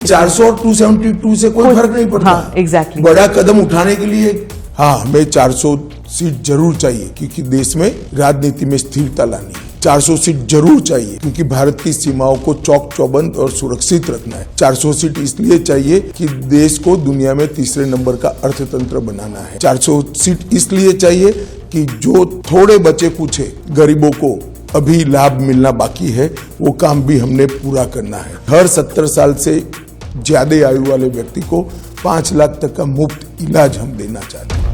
400 और 272 से कोई फर्क नहीं पड़ता। हाँ, एग्जैक्टली। बड़ा कदम उठाने के लिए हाँ हमें 400 सीट जरूर चाहिए क्योंकि देश में राजनीति में स्थिरता लानी है। 400 सीट जरूर चाहिए क्योंकि भारत की सीमाओं को चौक चौबंद और सुरक्षित रखना है। 400 सीट इसलिए चाहिए कि देश को दुनिया में तीसरे नंबर का अर्थतंत्र बनाना है। 400 सीट इसलिए चाहिए कि जो थोड़े बचे कुछ गरीबों को अभी लाभ मिलना बाकी है वो काम भी हमने पूरा करना है। हर 70 साल से ज्यादा आयु वाले व्यक्ति को 5 लाख तक का मुफ्त इलाज हम देना चाहते हैं।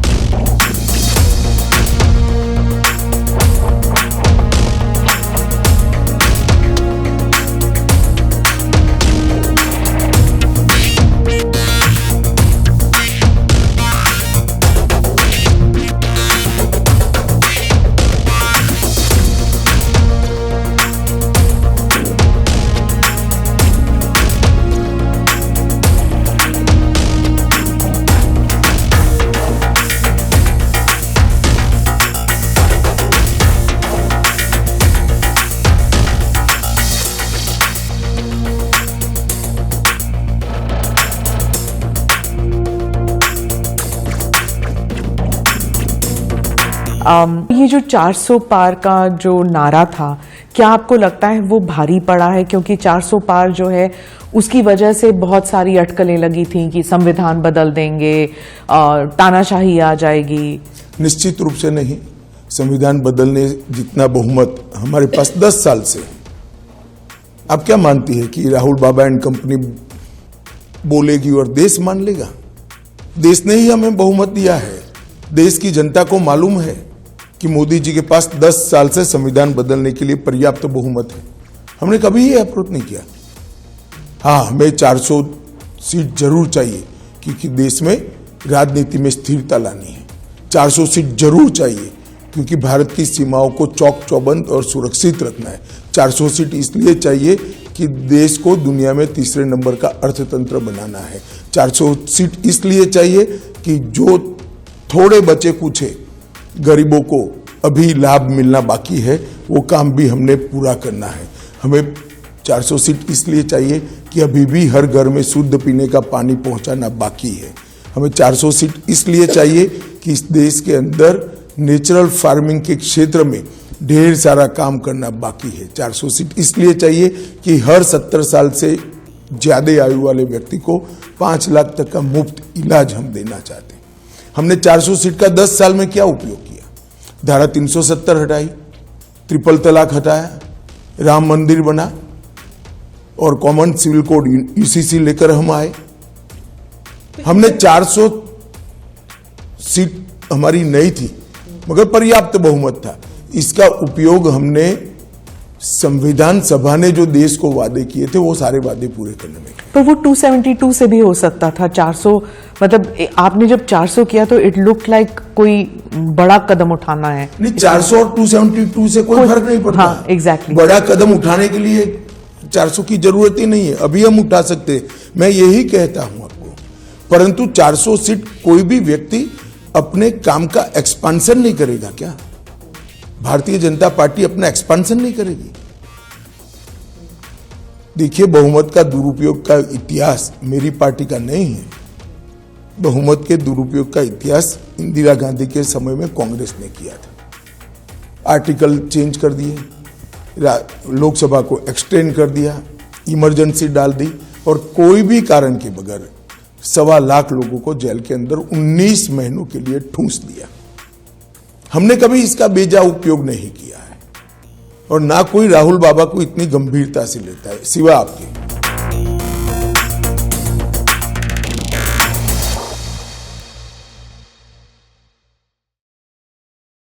ये जो 400 पार का जो नारा था, क्या आपको लगता है वो भारी पड़ा है? क्योंकि 400 पार जो है उसकी वजह से बहुत सारी अटकलें लगी थी कि संविधान बदल देंगे, तानाशाही आ जाएगी। निश्चित रूप से नहीं। संविधान बदलने जितना बहुमत हमारे पास 10 साल से। आप क्या मानती है कि राहुल बाबा एंड कंपनी बोलेगी और देश मान लेगा? देश ने ही हमें बहुमत दिया है। देश की जनता को मालूम है कि मोदी जी के पास 10 साल से संविधान बदलने के लिए पर्याप्त बहुमत है। हमने कभी ये अप्रोच नहीं किया। हाँ हमें 400 सीट जरूर चाहिए क्योंकि देश में राजनीति में स्थिरता लानी है। 400 सीट जरूर चाहिए क्योंकि भारत की सीमाओं को चौक चौबंद और सुरक्षित रखना है। 400 सीट इसलिए चाहिए कि देश को दुनिया में तीसरे नंबर का अर्थतंत्र बनाना है। 400 सीट इसलिए चाहिए कि जो थोड़े बचे कुछ गरीबों को अभी लाभ मिलना बाकी है वो काम भी हमने पूरा करना है। हमें 400 सीट इसलिए चाहिए कि अभी भी हर घर में शुद्ध पीने का पानी पहुंचाना बाकी है। हमें 400 सीट इसलिए चाहिए कि इस देश के अंदर नेचुरल फार्मिंग के क्षेत्र में ढेर सारा काम करना बाकी है। 400 सीट इसलिए चाहिए कि हर 70 साल से ज्यादा आयु वाले व्यक्ति को 5 लाख तक का मुफ्त इलाज हम देना चाहते हैं। हमने 400 सीट का 10 साल में क्या उपयोग किया? धारा 370 हटाई, ट्रिपल तलाक हटाया, राम मंदिर बना और कॉमन सिविल कोड यूसीसी लेकर हम आए। हमने 400 सीट हमारी नहीं थी मगर पर्याप्त बहुमत था। इसका उपयोग हमने संविधान सभा ने जो देश को वादे किए थे वो सारे वादे पूरे करने में। पर वो 272 से भी हो सकता था। 400 मतलब आपने जब 400 किया तो इट लुक लाइक कोई बड़ा कदम उठाना है। नहीं, 400 और 272 से कोई फर्क नहीं पड़ता। हाँ, एग्जैक्टली। बड़ा कदम उठाने के लिए 400 की जरूरत ही नहीं है। अभी हम उठा सकते, मैं यही कहता हूं आपको। परंतु 400 सीट कोई भी व्यक्ति अपने काम का एक्सपांशन नहीं करेगा क्या? भारतीय जनता पार्टी अपना एक्सपांशन नहीं करेगी? देखिए, बहुमत का दुरुपयोग का इतिहास मेरी पार्टी का नहीं है। बहुमत के दुरुपयोग का इतिहास इंदिरा गांधी के समय में कांग्रेस ने किया था। आर्टिकल चेंज कर दिए, लोकसभा को एक्सटेंड कर दिया, इमरजेंसी डाल दी और कोई भी कारण के बगैर 1.25 लाख लोगों को जेल के अंदर 19 महीनों के लिए ठूंस दिया। हमने कभी इसका बेजा उपयोग नहीं किया है और ना कोई राहुल बाबा को इतनी गंभीरता से लेता है सिवा आपके।